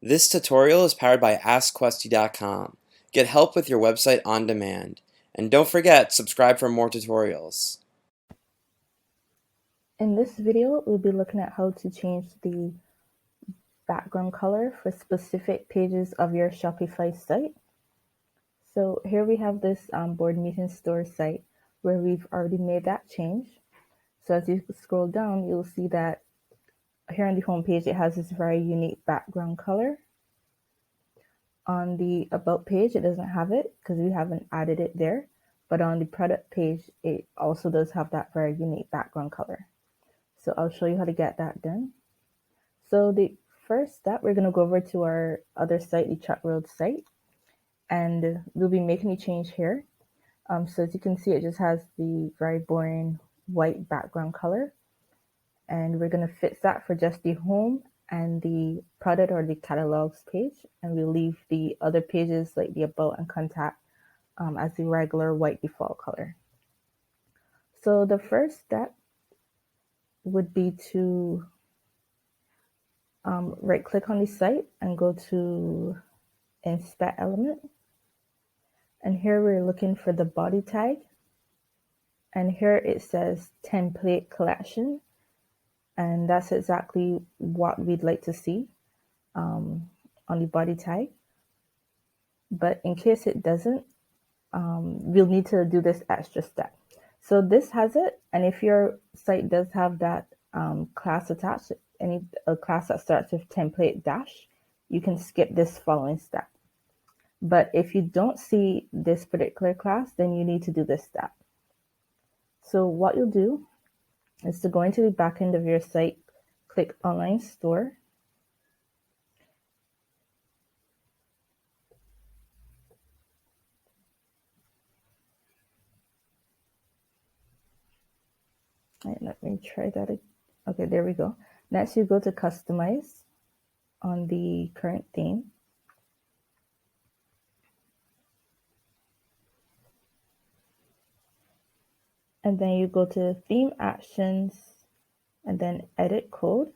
This tutorial is powered by AskQuesty.com. Get help with your website on demand. And don't forget, subscribe for more tutorials. In this video, we'll be looking at how to change the background color for specific pages of your Shopify site. So here we have this board meeting store site where we've already made that change. So as you scroll down, you'll see that here on the home page, it has this very unique background color. On the About page, it doesn't have it because we haven't added it there. But on the product page, it also does have that very unique background color. So I'll show you how to get that done. So the first step, we're going to go over to our other site, the Chat World site, and we'll be making a change here. So as you can see, it just has the very boring white background color, and we're going to fix that for just the home and the product or the catalogs page, and we'll leave the other pages like the About and Contact as the regular white default color. So the first step would be to right click on the site and go to Inspect Element. And here we're looking for the body tag. And here it says Template Collection. And that's exactly what we'd like to see on the body tag. But in case it doesn't, we'll need to do this extra step. So this has it. And if your site does have that class attached, a class that starts with template dash, you can skip this following step. But if you don't see this particular class, then you need to do this step. So what you'll do is to go into the back end of your site, click Online Store. Right, let me try that again. Okay, there we go. Next, you go to Customize on the current theme. And then you go to Theme Actions and then Edit Code.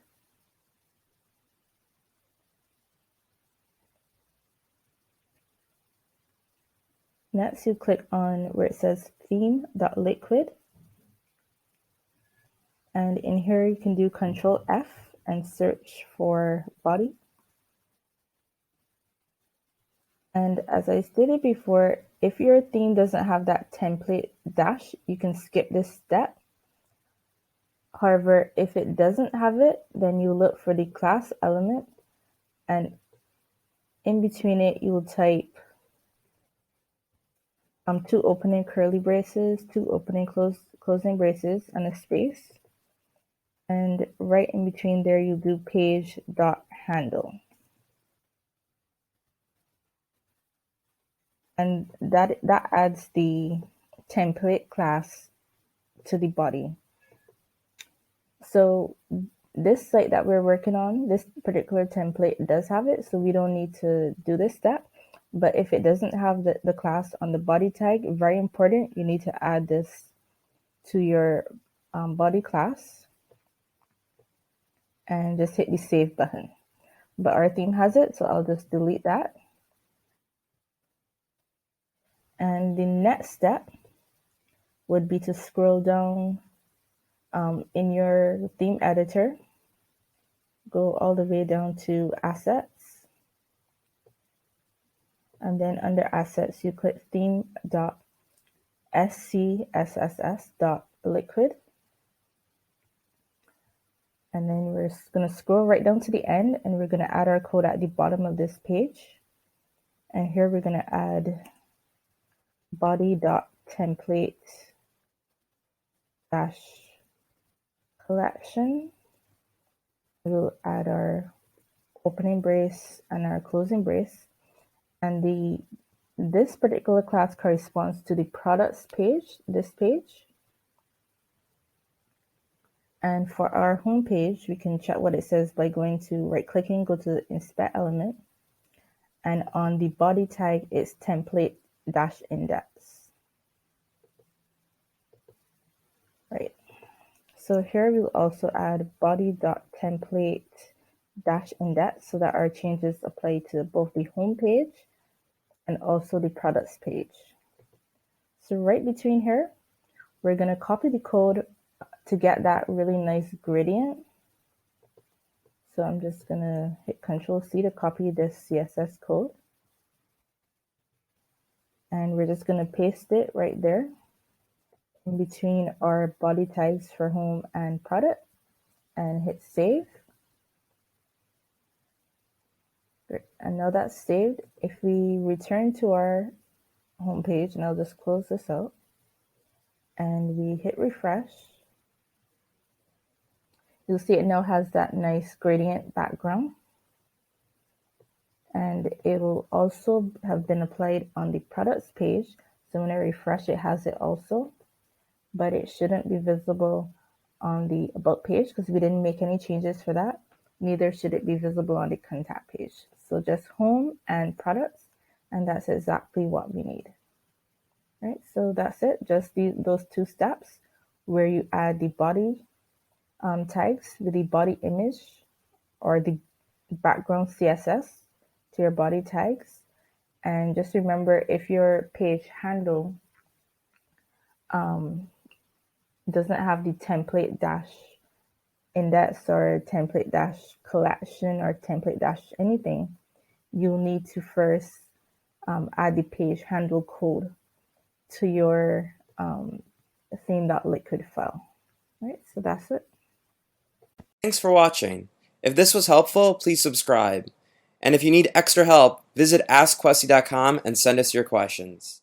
Next, you click on where it says theme.liquid. And in here, you can do Control F and search for body. And as I stated before, if your theme doesn't have that template dash, you can skip this step. However, if it doesn't have it, then you look for the class element, and in between it, you will type two opening curly braces, two opening closing braces, and a space. And right in between there, you do page.handle. And that adds the template class to the body. So this site that we're working on, this particular template does have it, so we don't need to do this step. But if it doesn't have the class on the body tag, very important, you need to add this to your body class and just hit the save button. But our theme has it, so I'll just delete that. And the next step would be to scroll down in your theme editor, go all the way down to Assets. And then under Assets, you click theme.scSS.liquid. And then we're going to scroll right down to the end, and we're going to add our code at the bottom of this page. And here we're going to add body.template-collection. We'll add our opening brace and our closing brace. And this particular class corresponds to the products page, this page. And for our home page, we can check what it says by going to right-clicking, go to Inspect Element. And on the body tag, it's template-index. Right. So here we'll also add body.template dash index so that our changes apply to both the home page and also the products page. So right between here, we're going to copy the code to get that really nice gradient. So I'm just going to hit Control C to copy this CSS code. And we're just going to paste it right there in between our body tags for home and product and hit save. And now that's saved. If we return to our home page, and I'll just close this out, and we hit refresh, you'll see it now has that nice gradient background. And it will also have been applied on the products page. So when I refresh, it has it also, but it shouldn't be visible on the about page because we didn't make any changes for that. Neither should it be visible on the contact page. So just home and products, and that's exactly what we need. Right, so that's it, just those two steps where you add the body tags with the body image or the background CSS to your body tags. And just remember, if your page handle doesn't have the template dash index or template dash collection or template dash anything, you'll need to first add the page handle code to your theme.liquid file. Right, so that's it. Thanks for watching. If this was helpful, please subscribe. And if you need extra help, visit AskQuesty.com and send us your questions.